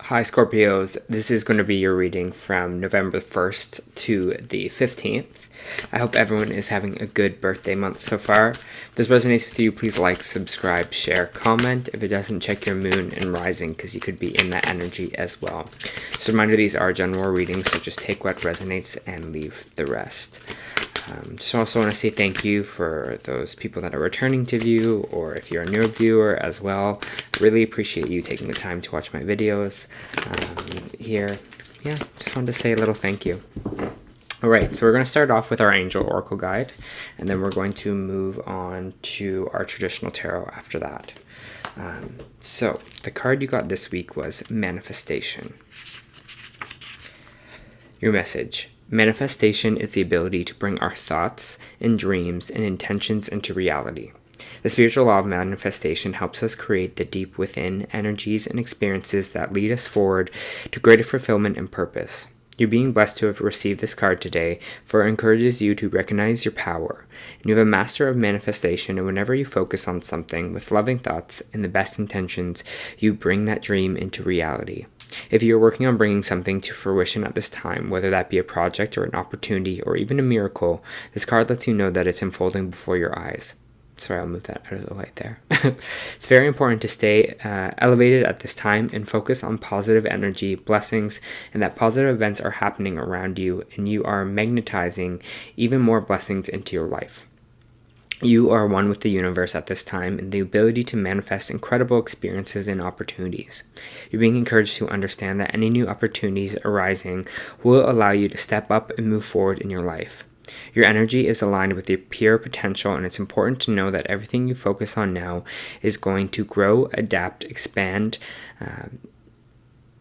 Hi Scorpios, this is going to be your reading from November 1st to the 15th. I hope everyone is having a good birthday month so far. If this resonates with you, please like, subscribe, share, comment. If it doesn't, check your moon and rising because you could be in that energy as well. Just a reminder, these are general readings, so just take what resonates and leave the rest. Just also want to say thank you for those people that are returning to view, or if you're a new viewer as well. I really appreciate you taking the time to watch my videos here. Yeah, just wanted to say a little thank you. Alright, so we're going to start off with our Angel Oracle Guide, and then we're going to move on to our traditional tarot after that. So, the card you got this week was Manifestation. Your message. Manifestation is the ability to bring our thoughts and dreams and intentions into reality. The spiritual law of manifestation helps us create the deep within energies and experiences that lead us forward to greater fulfillment and purpose. You're being blessed to have received this card today, for it encourages you to recognize your power. And you have a master of manifestation, and whenever you focus on something with loving thoughts and the best intentions, you bring that dream into reality. If you're working on bringing something to fruition at this time, whether that be a project or an opportunity or even a miracle, this card lets you know that it's unfolding before your eyes. Sorry, I'll move that out of the light there. It's very important to stay elevated at this time and focus on positive energy, blessings, and that positive events are happening around you and you are magnetizing even more blessings into your life. You are one with the universe at this time and the ability to manifest incredible experiences and opportunities. You're being encouraged to understand that any new opportunities arising will allow you to step up and move forward in your life. Your energy is aligned with your pure potential, and it's important to know that everything you focus on now is going to grow, adapt, expand, and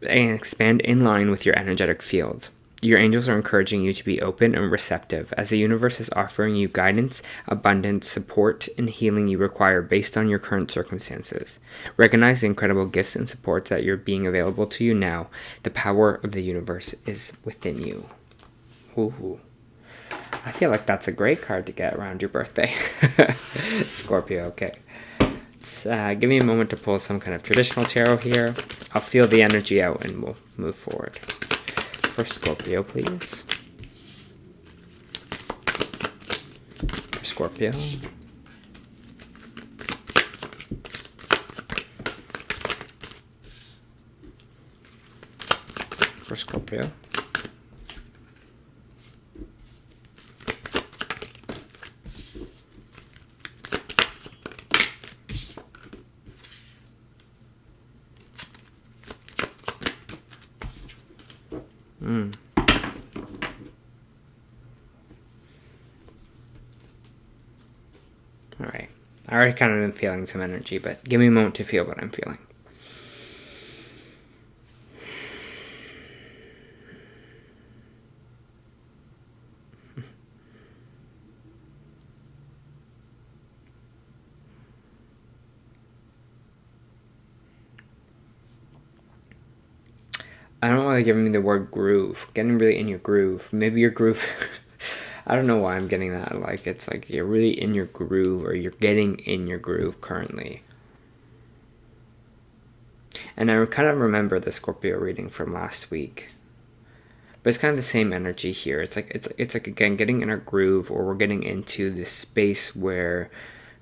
expand in line with your energetic field. Your angels are encouraging you to be open and receptive, as the universe is offering you guidance, abundance, support, and healing you require based on your current circumstances. Recognize the incredible gifts and supports that are being available to you now. The power of the universe is within you. Ooh. I feel like that's a great card to get around your birthday. Scorpio, okay. Give me a moment to pull some kind of traditional tarot here. I'll feel the energy out and we'll move forward. For Scorpio, please. For Scorpio. For Scorpio. Alright. I already kind of been feeling some energy, but give me a moment to feel what I'm feeling. I don't want to give me the word groove. Getting really in your groove. Maybe your groove... I don't know why I'm getting that. Like, it's like you're really in your groove, or you're getting in your groove currently. And I kind of remember the Scorpio reading from last week. But it's kind of the same energy here. It's like again, getting in our groove, or we're getting into this space where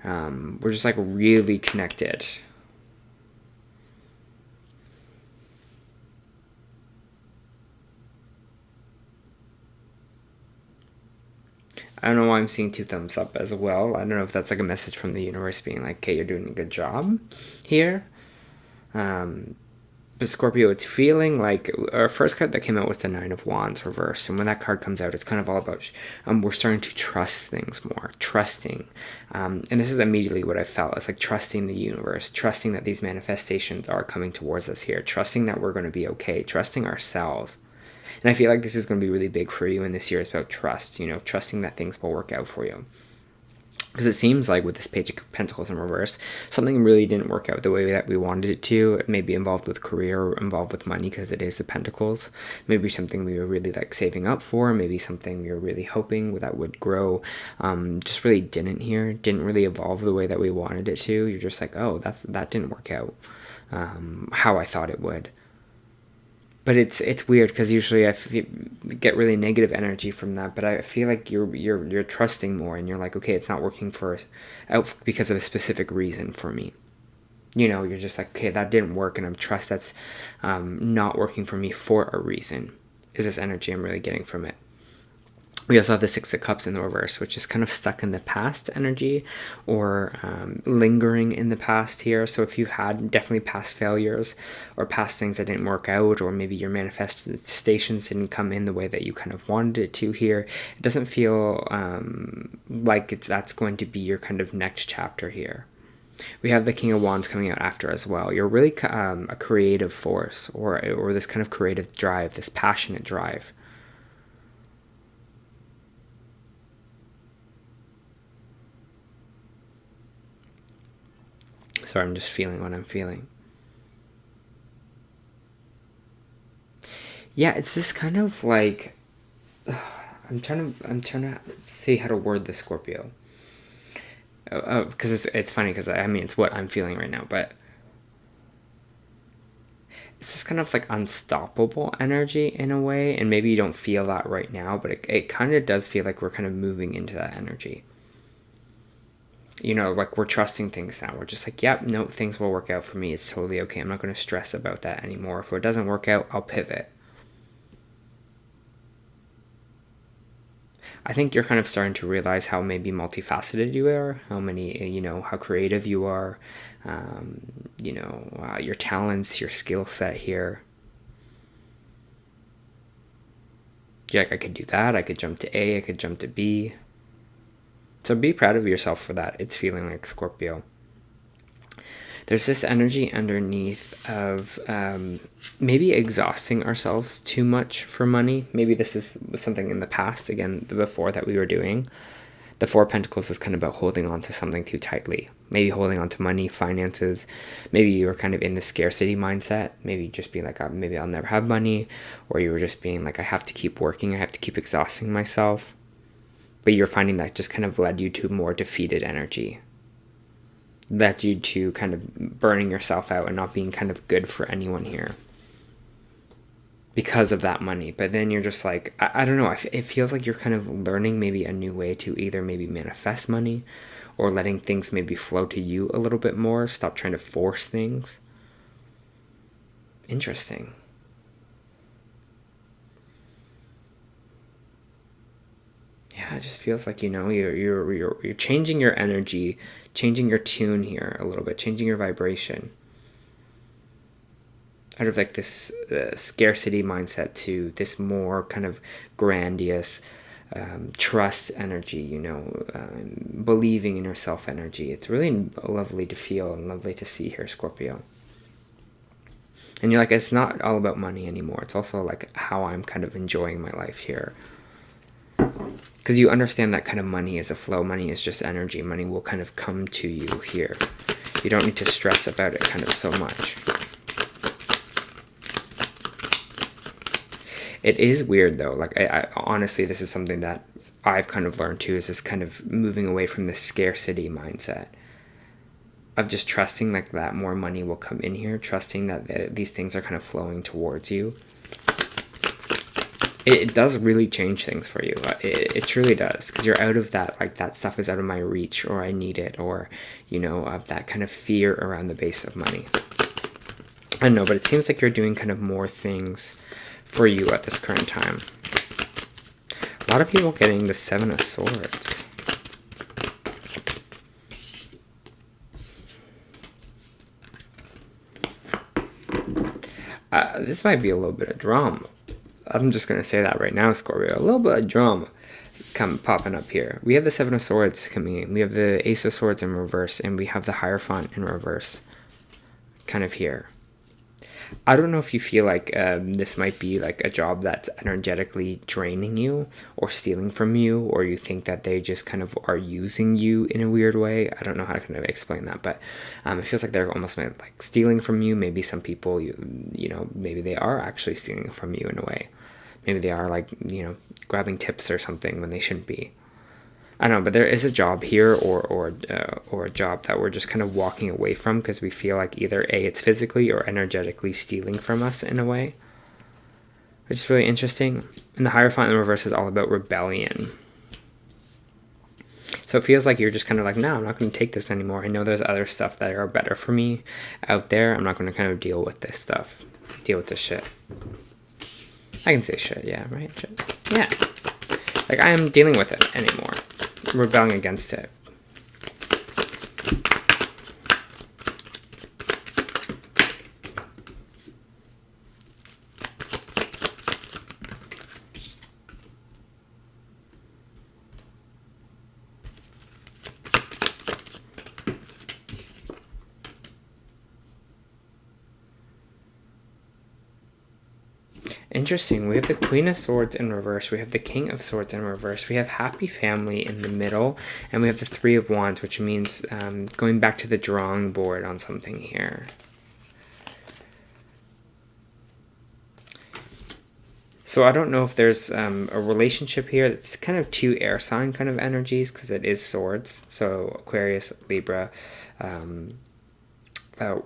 we're just like really connected. I don't know why I'm seeing 2 thumbs up as well. I don't know if that's like a message from the universe being like, okay, you're doing a good job here. But Scorpio, it's feeling like our first card that came out was the 9 of Wands reversed. And when that card comes out, it's kind of all about we're starting to trust things more. Trusting. And this is immediately what I felt. It's like trusting the universe. Trusting that these manifestations are coming towards us here. Trusting that we're going to be okay. Trusting ourselves. And I feel like this is going to be really big for you, and this year is about trust, trusting that things will work out for you. Because it seems like with this Page of Pentacles in reverse, something really didn't work out the way that we wanted it to. It may be involved with career or involved with money, because it is the Pentacles. Maybe something we were really like saving up for, maybe something we were really hoping that would grow. Just really didn't really evolve the way that we wanted it to. You're just like, oh, that didn't work out how I thought it would. But it's weird because usually get really negative energy from that. But I feel like you're trusting more, and you're like, okay, it's not working out because of a specific reason for me. You're just like, okay, that didn't work, and I'm trust that's not working for me for a reason. Is this energy I'm really getting from it? We also have the Six of Cups in the reverse, which is kind of stuck in the past energy, or lingering in the past here. So if you've had definitely past failures or past things that didn't work out, or maybe your manifestations didn't come in the way that you kind of wanted it to here, it doesn't feel like that's going to be your kind of next chapter here. We have the King of Wands coming out after as well. You're really a creative force, or this kind of creative drive, this passionate drive. Sorry, I'm just feeling what I'm feeling. Yeah, it's this kind of like I'm trying to see how to word this, Scorpio. Because it's funny because I mean it's what I'm feeling right now, but it's this kind of like unstoppable energy in a way, and maybe you don't feel that right now, but it kind of does feel like we're kind of moving into that energy. Like we're trusting things now. We're just like, yep, no, things will work out for me. It's totally okay. I'm not going to stress about that anymore. If it doesn't work out, I'll pivot. I think you're kind of starting to realize how maybe multifaceted you are, how creative you are, your talents, your skill set here. You're like, I could do that. I could jump to A. I could jump to B. So be proud of yourself for that. It's feeling like, Scorpio. There's this energy underneath of maybe exhausting ourselves too much for money. Maybe this is something in the past, again, before that we were doing. The Four of Pentacles is kind of about holding on to something too tightly. Maybe holding on to money, finances. Maybe you were kind of in the scarcity mindset. Maybe just being like, maybe I'll never have money. Or you were just being like, I have to keep working. I have to keep exhausting myself. But you're finding that just kind of led you to more defeated energy. Led you to kind of burning yourself out and not being kind of good for anyone here. Because of that money. But then you're just like, I don't know. It feels like you're kind of learning maybe a new way to either maybe manifest money, or letting things maybe flow to you a little bit more. Stop trying to force things. Interesting. Yeah, it just feels like, you're changing your energy, changing your tune here a little bit, changing your vibration out of like this scarcity mindset to this more kind of grandiose trust energy, believing in yourself energy. It's really lovely to feel and lovely to see here, Scorpio. And you're like, it's not all about money anymore. It's also like how I'm kind of enjoying my life here. Because you understand that kind of money is a flow. Money is just energy. Money will kind of come to you here. You don't need to stress about it kind of so much. It is weird though. Like I honestly, this is something that I've kind of learned too, is this kind of moving away from the scarcity mindset of just trusting like that more money will come in here, trusting that these things are kind of flowing towards you. It does really change things for you. It truly does, because you're out of that, like that stuff is out of my reach, or I need it, or, of that kind of fear around the base of money. I don't know, but it seems like you're doing kind of more things for you at this current time. A lot of people getting the Seven of Swords. This might be a little bit of drama. I'm just going to say that right now, Scorpio. A little bit of drama popping up here. We have the Seven of Swords coming in. We have the Ace of Swords in reverse. And we have the Hierophant in reverse. Kind of here. I don't know if you feel like this might be like a job that's energetically draining you or stealing from you, or you think that they just kind of are using you in a weird way. I don't know how to kind of explain that, but it feels like they're almost like stealing from you. Maybe some people, maybe they are actually stealing from you in a way. Maybe they are like, grabbing tips or something when they shouldn't be. I don't know, but there is a job here or a job that we're just kind of walking away from because we feel like either A, it's physically or energetically stealing from us in a way. which is really interesting. And the Hierophant in reverse is all about rebellion. So it feels like you're just kind of like, no, I'm not going to take this anymore. I know there's other stuff that are better for me out there. I'm not going to kind of deal with this stuff. Deal with this shit. I can say shit, yeah, right? Shit. Yeah. Like, I am dealing with it anymore. I'm rebelling against it. Interesting. We have the Queen of Swords in reverse. We have the King of Swords in reverse. We have Happy Family in the middle. And we have the Three of Wands, which means going back to the drawing board on something here. So I don't know if there's a relationship here. It's kind of two air sign kind of energies because it is swords. So Aquarius, Libra,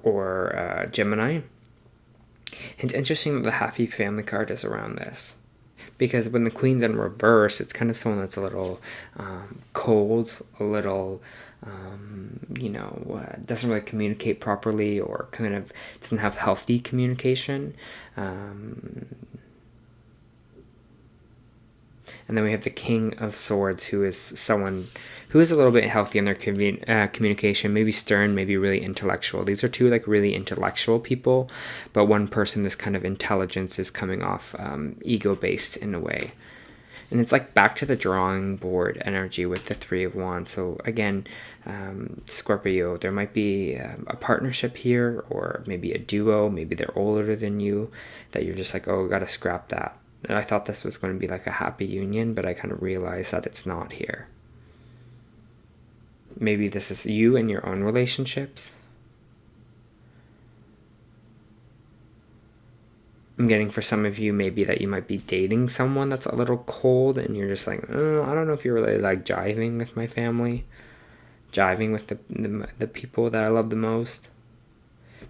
or Gemini. It's interesting that the Happy Family card is around this, because when the Queen's in reverse, it's kind of someone that's a little cold, a little, doesn't really communicate properly, or kind of doesn't have healthy communication. And then we have the King of Swords, who is someone who is a little bit healthy in their communication, maybe stern, maybe really intellectual. These are two like really intellectual people, but one person, this kind of intelligence is coming off ego-based in a way. And it's like back to the drawing board energy with the Three of Wands. So again, Scorpio, there might be a partnership here, or maybe a duo, maybe they're older than you, that you're just like, oh, gotta scrap that. I thought this was going to be like a happy union, but I kind of realized that it's not here. Maybe this is you and your own relationships. I'm getting for some of you maybe that you might be dating someone that's a little cold, and you're just like, oh, I don't know if you're really like jiving with my family, jiving with the people that I love the most.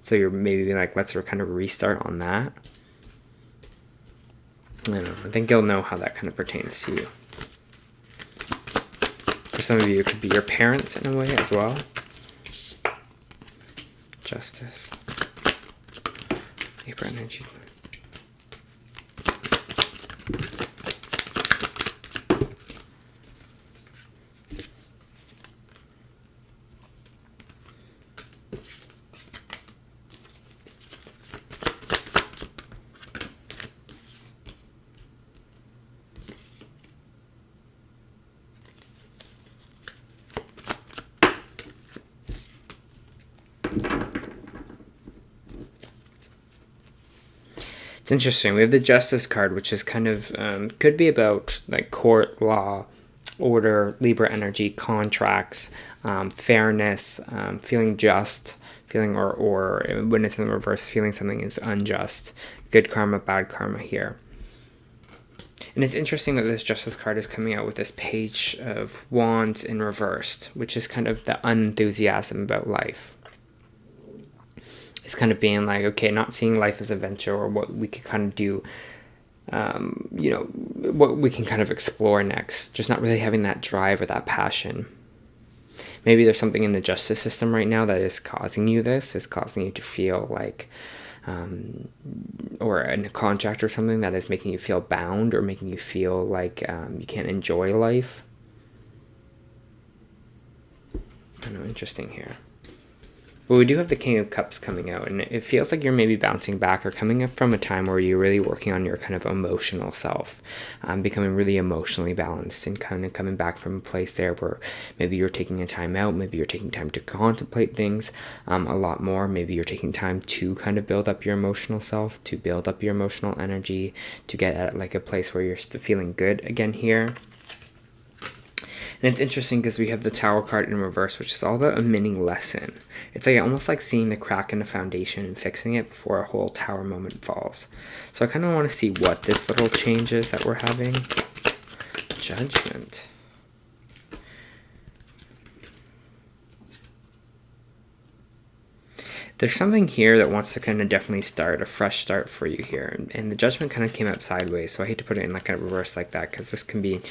So you're maybe like, let's kind of restart on that. I don't know. I think you'll know how that kind of pertains to you. For some of you, it could be your parents in a way as well. Justice. Libra energy. It's interesting. We have the Justice card, which is kind of, could be about like court, law, order, Libra energy, contracts, fairness, feeling just, feeling, or when it's in the reverse, feeling something is unjust. Good karma, bad karma here. And it's interesting that this Justice card is coming out with this Page of Wands in reversed, which is kind of the unenthusiasm about life. It's kind of being like, okay, not seeing life as a venture, or what we could kind of do, what we can kind of explore next. Just not really having that drive or that passion. Maybe there's something in the justice system right now that is causing you this, is causing you to feel like, or in a contract or something that is making you feel bound, or making you feel like you can't enjoy life. I don't know, interesting here. But we do have the King of Cups coming out, and it feels like you're maybe bouncing back or coming up from a time where you're really working on your kind of emotional self, becoming really emotionally balanced, and kind of coming back from a place there where maybe you're taking a time out, maybe you're taking time to contemplate things a lot more, maybe you're taking time to kind of build up your emotional self, to build up your emotional energy, to get at like a place where you're still feeling good again here. And it's interesting because we have the Tower card in reverse, which is all about a mini lesson. It's like almost like seeing the crack in the foundation and fixing it before a whole tower moment falls. So I kind of want to see what this little change is that we're having. Judgment. There's something here that wants to kind of definitely start a fresh start for you here, and the Judgment kind of came out sideways, so I hate to put it in like a reverse like that, because this can be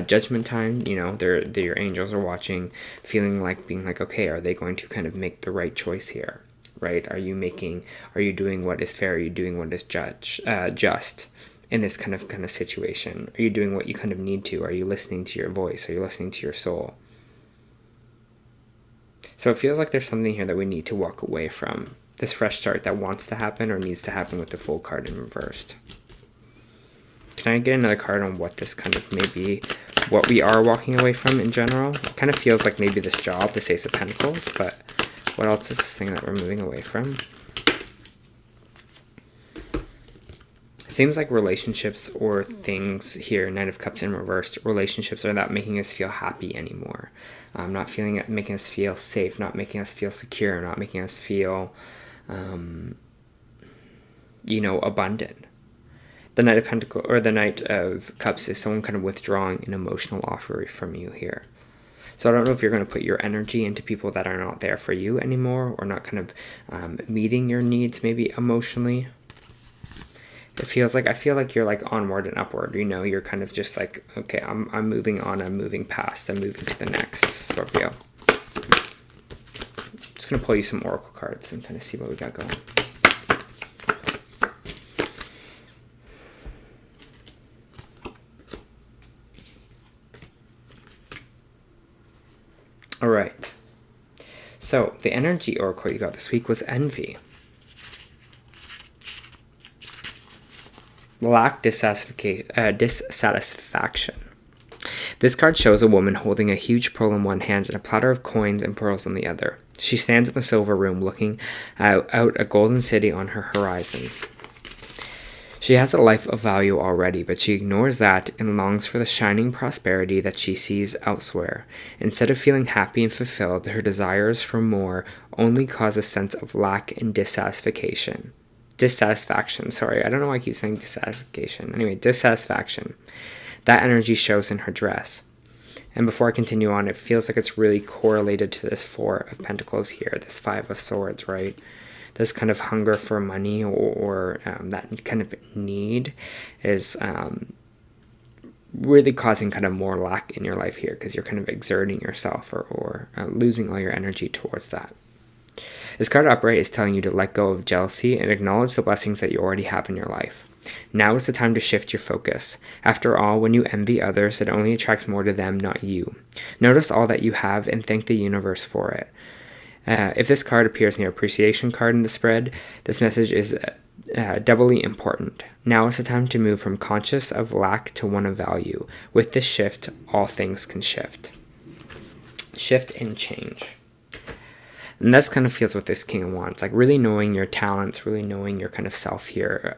judgment time. You know, your angels are watching, feeling like, being like, okay, are they going to kind of make the right choice here, right? Are you doing what is fair? Are you doing what is just in this kind of situation? Are you doing what you kind of need to? Are you listening to your voice? Are you listening to your soul? So it feels like there's something here that we need to walk away from. This fresh start that wants to happen or needs to happen with the Fool card in reversed. Can I get another card on what this kind of maybe, what we are walking away from in general? It kind of feels like maybe this job, this Ace of Pentacles, but what else is this thing that we're moving away from? Seems like relationships or things here, Knight of Cups in reversed, relationships are not making us feel happy anymore. Not making us feel safe, not making us feel secure, not making us feel, abundant. The Knight of Pentacles, or the Knight of Cups, is someone kind of withdrawing an emotional offer from you here. So I don't know if you're going to put your energy into people that are not there for you anymore, or not kind of meeting your needs maybe emotionally. It feels like, I feel like you're like onward and upward, you know, you're kind of just like, okay, I'm moving on, I'm moving past, I'm moving to the next, Scorpio. Just going to pull you some oracle cards and kind of see what we got going. All right. So the energy oracle you got this week was envy. Lack, dissatisfaction. This card shows a woman holding a huge pearl in one hand and a platter of coins and pearls in the other. She stands in the silver room looking out a golden city on her horizon. She has a life of value already, but she ignores that and longs for the shining prosperity that she sees elsewhere. Instead of feeling happy and fulfilled, her desires for more only cause a sense of lack and dissatisfaction. I don't know why I keep saying dissatisfaction. Anyway, dissatisfaction. That energy shows in her dress. And before I continue on, it feels like it's really correlated to this Four of Pentacles here, this Five of Swords, right? This kind of hunger for money or that kind of need is really causing kind of more lack in your life here, because you're kind of exerting yourself or losing all your energy towards that. This card upright is telling you to let go of jealousy and acknowledge the blessings that you already have in your life. Now is the time to shift your focus. After all, when you envy others, it only attracts more to them, not you. Notice all that you have and thank the universe for it. If this card appears near appreciation card in the spread, this message is doubly important. Now is the time to move from conscious of lack to one of value. With this shift, all things can shift. Shift and change. And that's kind of feels what this King of Wands, like really knowing your talents, really knowing your kind of self here,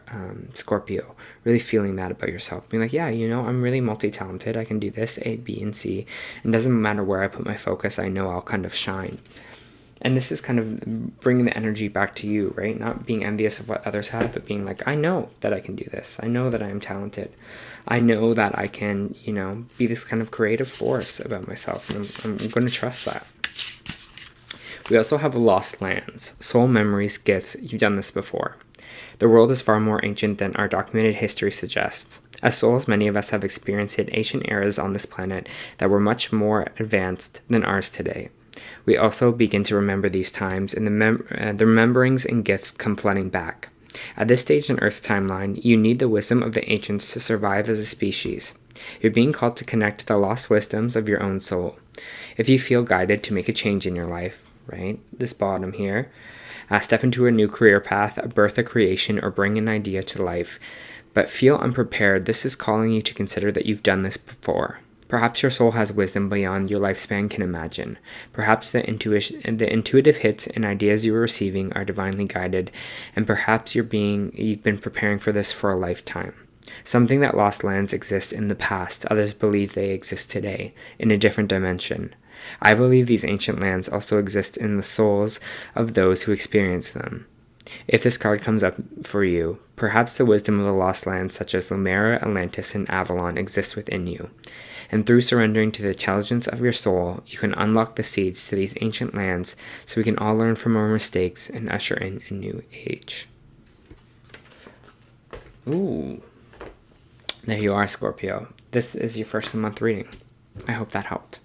Scorpio, really feeling that about yourself, being like, yeah, you know, I'm really multi-talented, I can do this, A, B, and C, and it doesn't matter where I put my focus, I know I'll kind of shine. And this is kind of bringing the energy back to you, right? Not being envious of what others have, but being like, I know that I can do this. I know that I am talented. I know that I can, you know, be this kind of creative force about myself. And I'm going to trust that. We also have lost lands, soul memories, gifts. You've done this before. The world is far more ancient than our documented history suggests. As souls, many of us have experienced in ancient eras on this planet that were much more advanced than ours today. We also begin to remember these times, and the rememberings and gifts come flooding back. At this stage in Earth's timeline, you need the wisdom of the ancients to survive as a species. You're being called to connect to the lost wisdoms of your own soul. If you feel guided to make a change in your life, right, this bottom here, step into a new career path, birth a creation, or bring an idea to life, but feel unprepared, this is calling you to consider that you've done this before. Perhaps your soul has wisdom beyond your lifespan can imagine. Perhaps the intuitive hits and ideas you are receiving are divinely guided, and perhaps you've been preparing for this for a lifetime. Something that lost lands exists in the past, others believe they exist today, in a different dimension. I believe these ancient lands also exist in the souls of those who experience them. If this card comes up for you, perhaps the wisdom of the lost lands such as Lumera, Atlantis, and Avalon exists within you. And through surrendering to the intelligence of your soul, you can unlock the seeds to these ancient lands so we can all learn from our mistakes and usher in a new age. Ooh. There you are, Scorpio. This is your first of the month reading. I hope that helped.